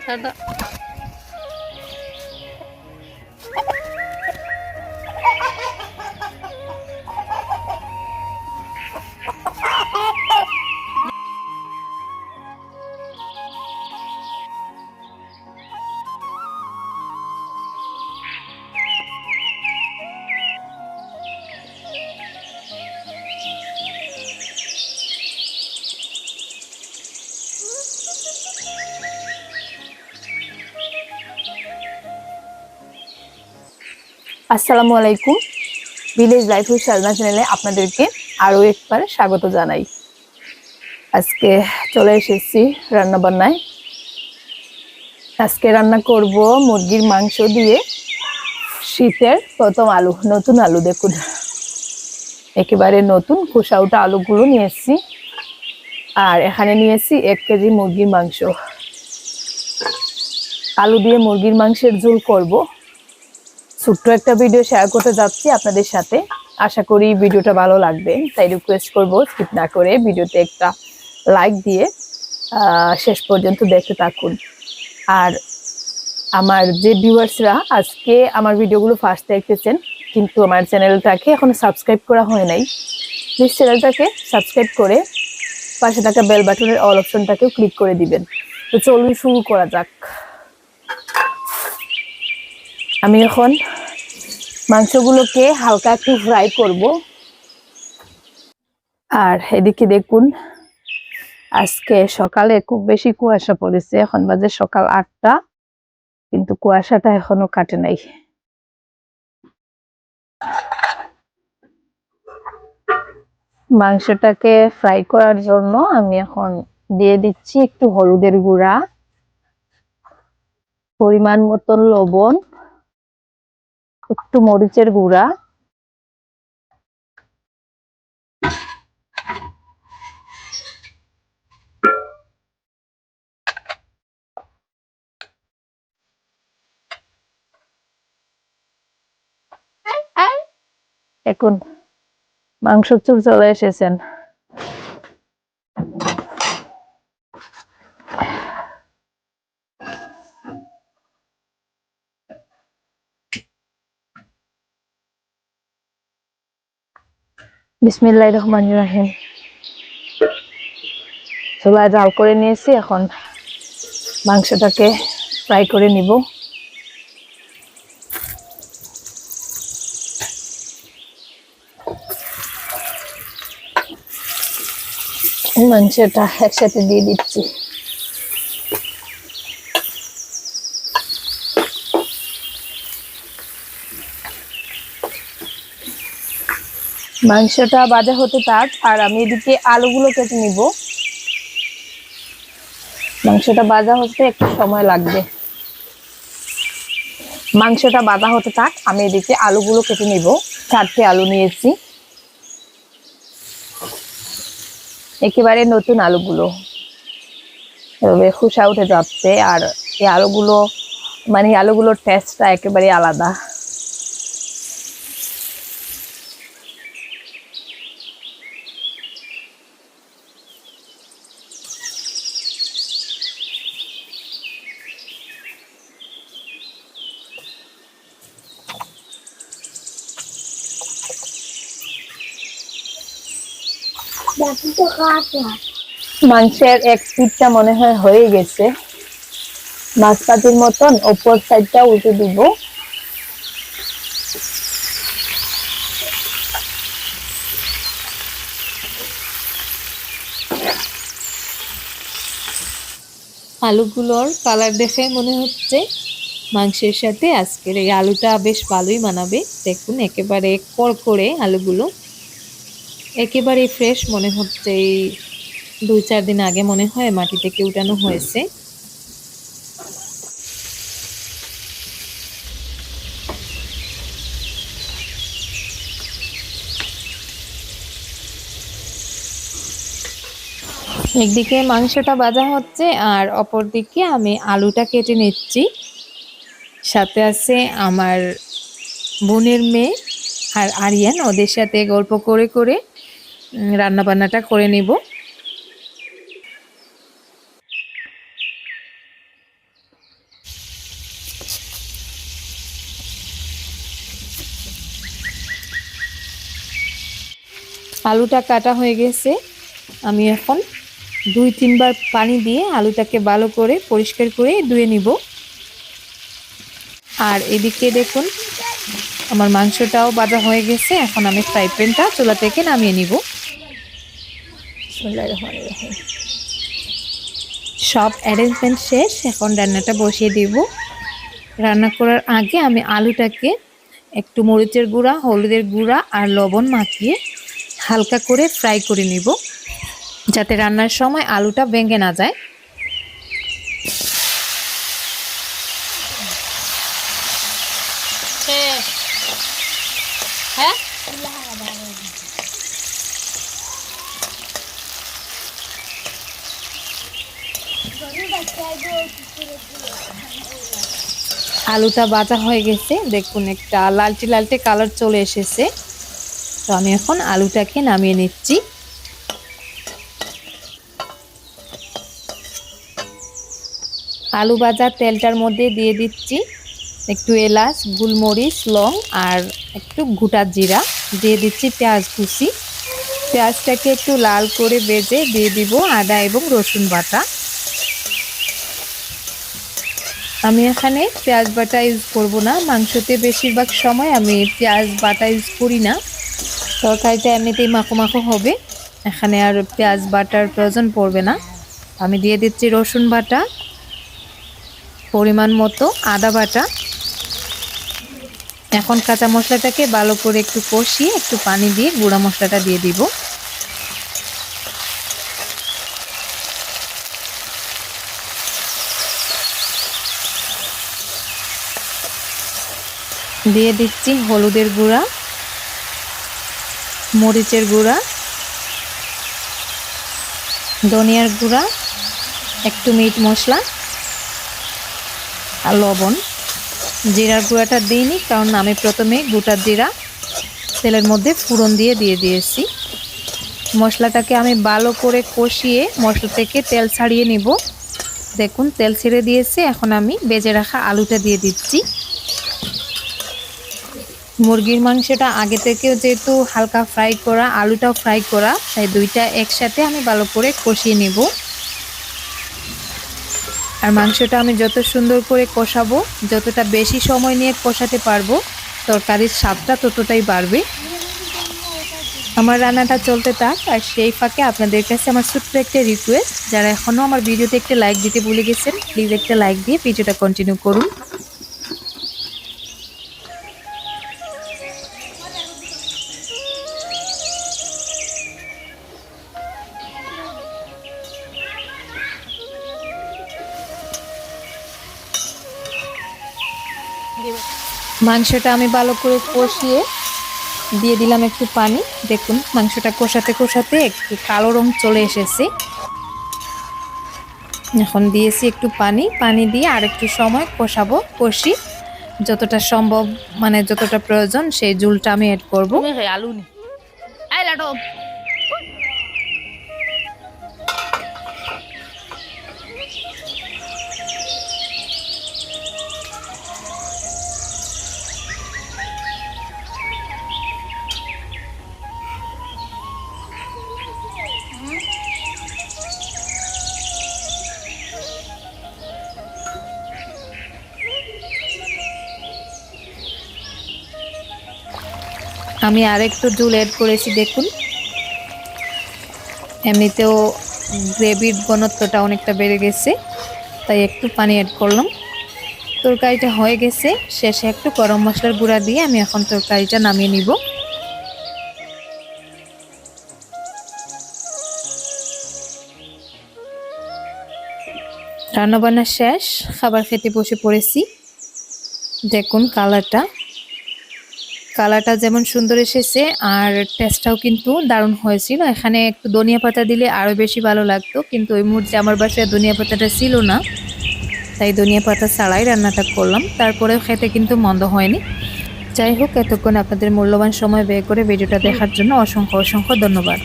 Tata. আসসালামু আলাইকুম, village life with Salma চ্যানেলে আপনাদেরকে আরও একবার স্বাগত জানাই। আজকে চলে এসেছি রান্নাবান্নায়। আজকে রান্না করব মুরগির মাংস দিয়ে শীতের প্রথম আলু, নতুন আলু। দেখুন, একেবারে নতুন খোসা ওঠা আলুগুলো নিয়েছি। আর এখানে নিয়েছি 1 কেজি মুরগির মাংস। আলু দিয়ে মুরগির মাংসের ঝোল করব। ছোট্ট একটা ভিডিও শেয়ার করতে যাচ্ছি আপনাদের সাথে। আশা করি ভিডিওটা ভালো লাগবে, তাই রিকোয়েস্ট করব স্কিপ না করে ভিডিওতে একটা লাইক দিয়ে শেষ পর্যন্ত দেখতে থাকুন। আর আমার যে ভিউয়ার্সরা আজকে আমার ভিডিওগুলো ফার্স্ট দেখতেছেন কিন্তু আমার চ্যানেলটাকে এখনো সাবস্ক্রাইব করা হয় নাই, প্লিজ চ্যানেলটাকে সাবস্ক্রাইব করে পাশে থাকা বেল বাটনের অল অপশনটাকেও ক্লিক করে দিবেন। তো চলুন শুরু করা যাক। আমি এখন মাংসগুলোকে হালকা একটু ফ্রাই করব। আর এদিকে দেখুন, আজকে সকালে খুব বেশি কুয়াশা পড়েছে। এখন বাজে সকাল 8টা, কিন্তু কুয়াশাটা এখনো কাটে নাই। মাংসটাকে ফ্রাই করার জন্য আমি এখন দিয়ে দিচ্ছি একটু হলুদের গুঁড়া, পরিমাণ মতন লবণ, একটু মরিচের গুঁড়া, এখন মাংস চুল চলে এসেছেন। বিসমিল্লাহির রহমানির রহিম। চুলায় জাল করে নিয়েছি, এখন মাংসটাকে ফ্রাই করে নিব। মাংসটা একসাথে দিয়ে দিচ্ছি। মাংসটা ভাজা হতে থাক, আর আমি এদিকে আলুগুলো কেটে নিব। মাংসটা ভাজা হতে একটু সময় লাগবে। মাংসটা ভাজা হতে থাক, আমি এদিকে আলুগুলো কেটে নিব। 4টে আলু নিয়েছি, একেবারে নতুন আলুগুলো, এভাবে খোসা উঠে যাচ্ছে। আর এই আলুগুলো মানে আলুগুলোর টেস্টটা একেবারে আলাদা। মাংসের এক পিঠটা মনে হয় হয়ে গেছে। মাছপাতির মতন ওপর সাইডটা উল্টে দিব। আলুগুলোর কালার দেখে মনে হচ্ছে মাংসের সাথে আজকের এই আলুটা বেশ ভালোই মানাবে। দেখুন, একেবারে কড়কড়ে আলুগুলো, একেবারে ফ্রেশ মনে হচ্ছে। এই 2-4 দিন আগে মনে হয় মাটি থেকে উঠানো হয়েছে। একদিকে মাংসটা ভাজা হচ্ছে আর অপর দিকে আমি আলুটা কেটে নিচ্ছি। সাথে আছে আমার বোনের মেয়ে আর আরিয়ান, ওদের সাথে গল্প করে করে রান্না বান্নাটা করে নেব। আলুটা কাটা হয়ে গেছে। আমি এখন 2-3 বার পানি দিয়ে আলুটাকে ভালো করে পরিষ্কার করে ধুয়ে নিব। আর এদিকে দেখুন আমার মাংসটাও ভাজা হয়ে গেছে। এখন আমি ফ্রাই প্যানটা চুলা থেকে নামিয়ে নিব। সব অ্যারেঞ্জমেন্ট শেষ, এখন রান্নাটা বসিয়ে দিব। রান্না করার আগে আমি আলুটাকে একটু মরিচের গুঁড়া, হলুদের গুঁড়া আর লবণ মাখিয়ে হালকা করে ফ্রাই করে নিব, যাতে রান্নার সময় আলুটা ভেঙে না যায়। হ্যাঁ, আলুটা ভাজা হয়ে গেছে, দেখুন একটা লালচে লালচে কালার চলে এসেছে। তো আমি এখন আলুটাকে নামিয়ে নিচ্ছি। আলু ভাজা তেলটার মধ্যে দিয়ে দিচ্ছি একটু এলাচ, গোলমরিচ, লং আর একটু গোটা জিরা, দিয়ে দিচ্ছি পেঁয়াজ কুচি। পেঁয়াজটাকে একটু লাল করে ভেজে দিয়ে দিব আদা এবং রসুন বাটা। আমি এখানে পেঁয়াজ বাটা ইউজ করব না, মাংসতে বেশিরভাগ সময় আমি পেঁয়াজ বাটা ইউজ করি না। তরকারিটা এমনিতেই মাখো মাখো হবে, এখানে আর পেঁয়াজ বাটার প্রয়োজন পড়বে না। আমি দিয়ে দিচ্ছি রসুন বাটা, পরিমাণ মতো আদা বাটা। এখন কাঁচা মশলাটাকে ভালো করে একটু কষিয়ে একটু পানি দিয়ে গুঁড়া মশলাটা দিয়ে দিব। দিয়ে দিচ্ছি হলুদের গুঁড়া, মরিচের গুঁড়া, ধনিয়ার গুঁড়া, একটু মিট মশলা আর লবণ। জিরার গুঁড়াটা দিইনি, কারণ আমি প্রথমে গোটা জিরা তেলের মধ্যে ফোড়ন দিয়ে দিয়েছি। মশলাটাকে আমি ভালো করে কষিয়ে মশলা থেকে তেল ছাড়িয়ে নিব। দেখুন তেল ছেড়ে দিয়েছে, এখন আমি ভেজে রাখা আলুটা দিয়ে দিচ্ছি। মুরগির মাংসটা আগে থেকেও যেহেতু হালকা ফ্রাই করা, আলুটাও ফ্রাই করা, তাই দুইটা একসাথে আমি ভালো করে কষিয়ে নেব। আর মাংসটা আমি যত সুন্দর করে কষাবো, যতটা বেশি সময় নিয়ে কষাতে পারবো, তরকারির স্বাদটা ততটাই বাড়বে। আমার রান্নাটা চলতে থাক, আর সেই ফাঁকে আপনাদের কাছে আমার ছোট্ট একটা রিকোয়েস্ট, যারা এখনও আমার ভিডিওতে একটা লাইক দিতে ভুলে গেছেন, প্লিজ একটা লাইক দিয়ে ভিডিওটা কন্টিনিউ করুন। মাংসটা আমি ভালো করে কষিয়ে দিয়ে দিলাম একটু পানি। দেখুন মাংসটা কষাতে কষাতে একটু কালো রং চলে এসেছে। এখন দিয়েছি একটু পানি দিয়ে আর একটু সময় কষাবো। কষি যতটা সম্ভব, মানে যতটা প্রয়োজন সেই ঝোলটা আমি অ্যাড করবো। আলু নি আমি আরেকটু ঝোল অ্যাড করেছি। দেখুন এমনিতেও গ্রেভির ঘনত্বটা অনেকটা বেড়ে গেছে, তাই একটু পানি অ্যাড করলাম। তরকারিটা হয়ে গেছে, শেষে একটু গরম মশলার গুঁড়া দিয়ে আমি এখন তরকারিটা নামিয়ে নিব। রান্নাবান্না শেষ, খাবার খেতে বসে পড়েছি। দেখুন কালারটা যেমন সুন্দর এসেছে, আর টেস্টটাও কিন্তু দারুণ হয়েছিল। এখানে একটু ধনিয়া পাতা দিলে আরও বেশি ভালো লাগতো, কিন্তু ওই মুহূর্তে আমার বাসায় ধনিয়া পাতাটা ছিল না, তাই ধনিয়া পাতা ছাড়াই রান্নাটা করলাম। তারপরেও খেতে কিন্তু মন্দ হয়নি। যাই হোক, এতক্ষণ আপনাদের মূল্যবান সময় ব্যয় করে ভিডিওটা দেখার জন্য অসংখ্য ধন্যবাদ।